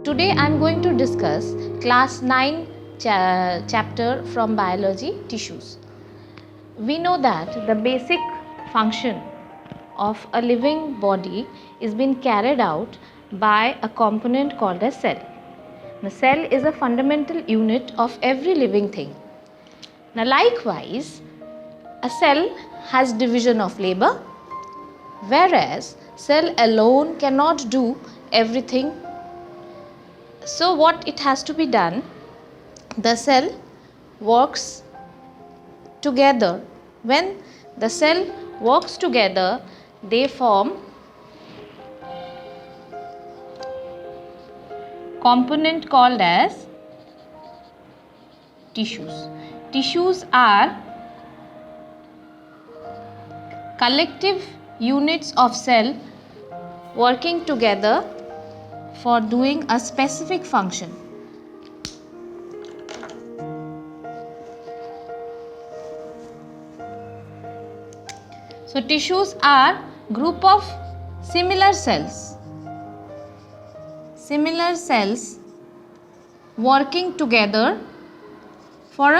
Today I am going to discuss class 9 chapter from biology, tissues. We know that the basic function of a living body is being carried out by a component called a cell. The cell is a fundamental unit of every living thing. Now likewise, a cell has division of labor, whereas cell alone cannot do everything. So what it has to be done, the cell works together. When the cell works together, they form component called as tissues. Tissues are collective units of cell working together for doing a specific function. So tissues are group of similar cells working together for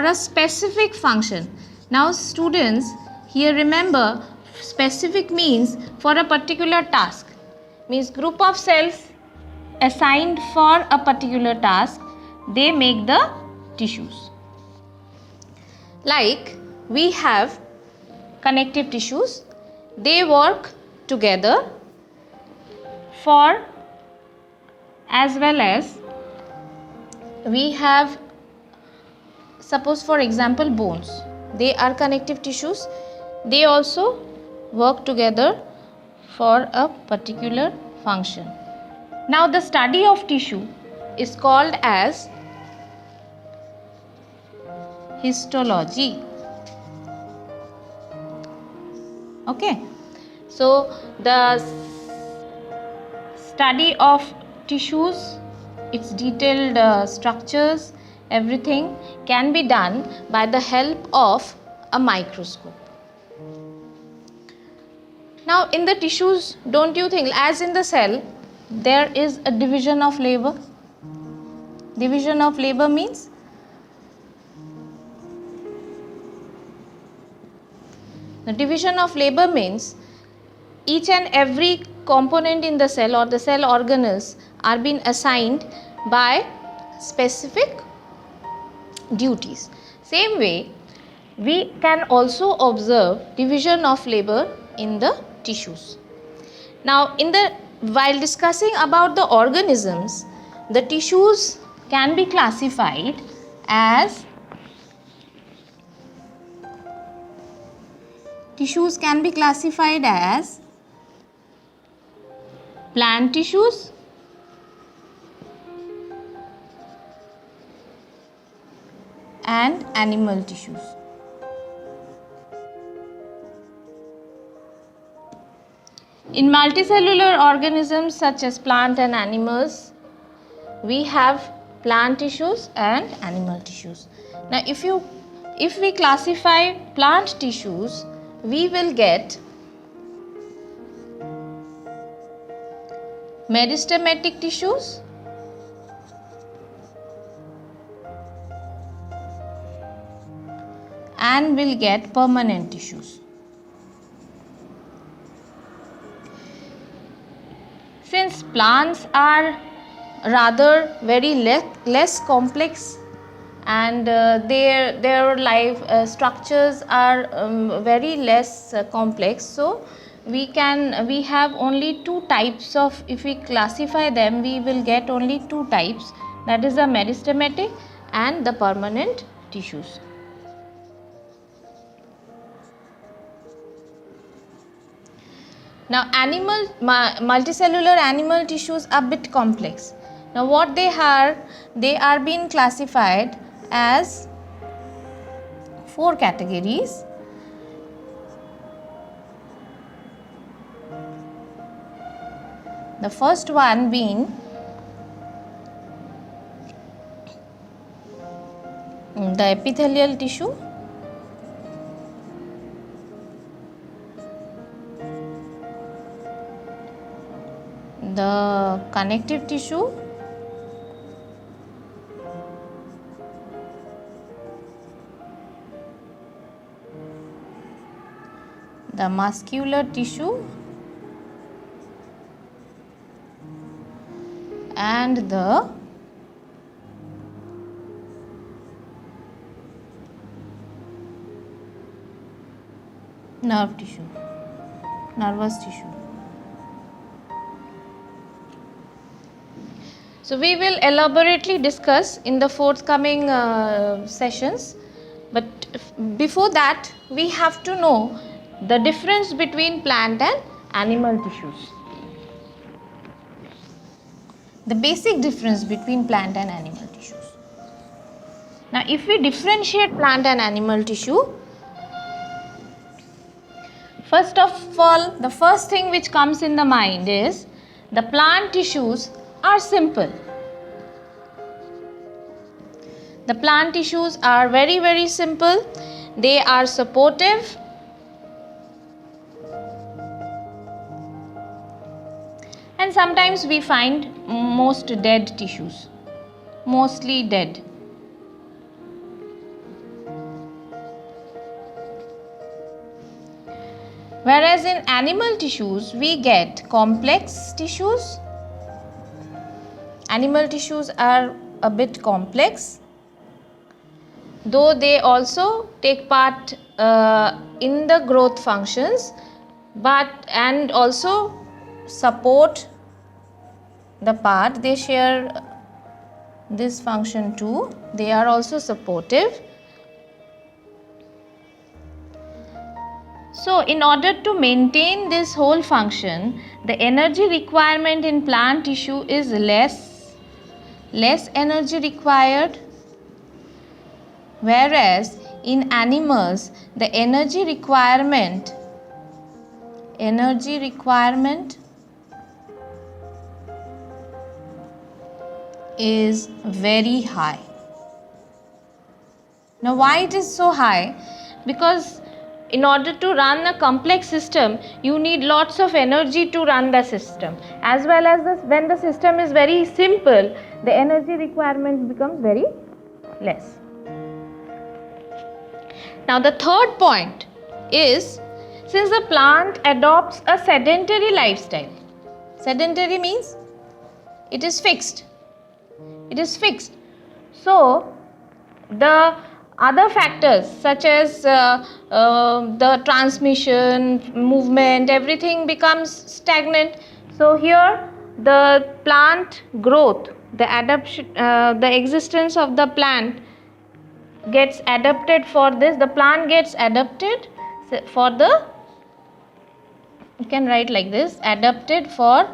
a specific function. Now students, here remember, specific means for a particular task, means group of cells assigned for a particular task, they make the tissues. Like we have connective tissues, they work together for, as well as we have, suppose for example, bones. They are connective tissues. They also work together for a particular function. Now the study of tissue is called as histology. Okay. So the study of tissues, its detailed structures, everything can be done by the help of a microscope. Now in the tissues, don't you think, as in the cell, there is a division of labor? Division of labor means the division of labor means each and every component in the cell or the cell organelles are being assigned by specific duties. Same way, we can also observe division of labor in the tissues. Now while discussing about the organisms, the tissues can be classified as plant tissues and animal tissues. In multicellular organisms such as plant and animals, we have plant tissues and animal tissues. Now if we classify plant tissues, we will get meristematic tissues and will get permanent tissues. Since plants are rather very less complex and their life structures are very less complex, so we have only two types of, if we classify them, we will get only two types, that is the meristematic and the permanent tissues. Now multicellular animal tissues are a bit complex. Now what they are being classified as four categories. The first one being the epithelial tissue, the connective tissue, the muscular tissue, and the nerve tissue, nervous tissue. So we will elaborately discuss in the forthcoming sessions, but before that we have to know the difference between plant and animal tissues. The basic difference between plant and animal tissues. Now if we differentiate plant and animal tissue, first of all, the first thing which comes in the mind is the plant tissues are simple. The plant tissues are very simple. They are supportive. And sometimes we find most dead tissues, mostly dead. Whereas in animal tissues, we get complex tissues. Animal tissues are a bit complex, though they also take part in the growth functions, and also support the part. They share this function too. They are also supportive. So in order to maintain this whole function, the energy requirement in plant tissue is less energy required, whereas in animals the energy requirement is very high. Now why it is so high? Because in order to run a complex system, you need lots of energy to run the system, as well as when the system is very simple, the energy requirement becomes very less. Now the third point is, since the plant adopts a sedentary lifestyle, sedentary means it is fixed. So the other factors such as the transmission, movement, everything becomes stagnant. So here the plant growth, the adaptation, the existence of the plant gets adapted for this. The plant gets adapted for the, you can write like this, adapted for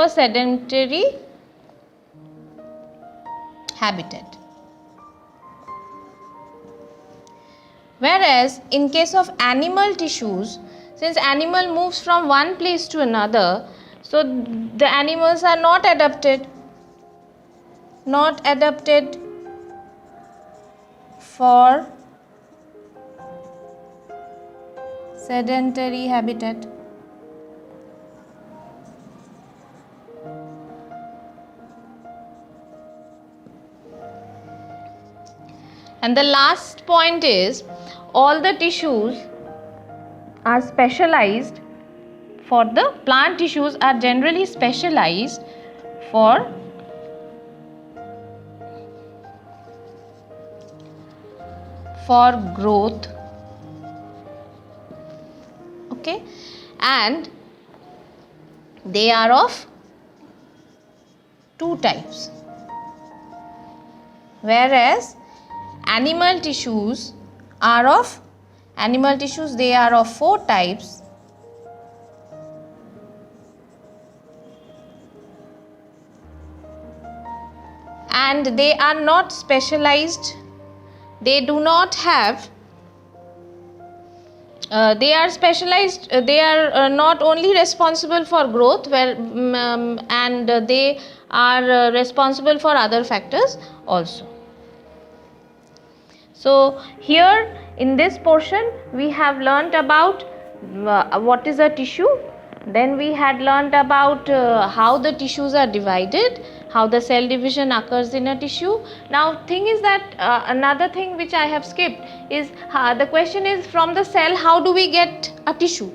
sedentary habitat. Whereas in case of animal tissues, since animal moves from one place to another, so the animals are not adapted for sedentary habitat. And the last point is, all the tissues are specialized for the plant tissues are generally specialized for growth. Okay, and they are of two types, whereas animal tissues they are of four types. And they are not specialized, they do not have they are specialized, they are not only responsible for growth, and they are responsible for other factors also. So here in this portion we have learnt about what is a tissue, Then we had learnt about how the tissues are divided, how the cell division occurs in a tissue. Now thing is that another thing which I have skipped is the question is, from the cell how do we get a tissue?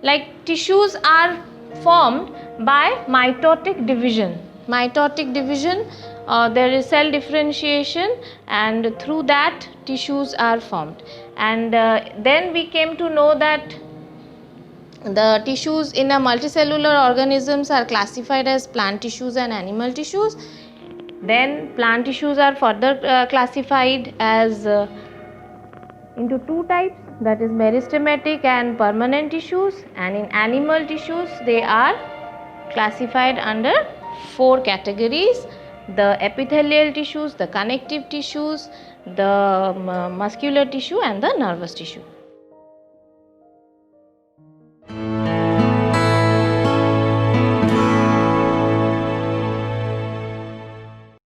Like tissues are formed by mitotic division. Mitotic division, there is cell differentiation, and through that tissues are formed. And then we came to know that the tissues in a multicellular organisms are classified as plant tissues and animal tissues. Then plant tissues are further classified as into two types, that is meristematic and permanent tissues, and in animal tissues they are classified under four categories: the epithelial tissues, the connective tissues, the muscular tissue and the nervous tissue.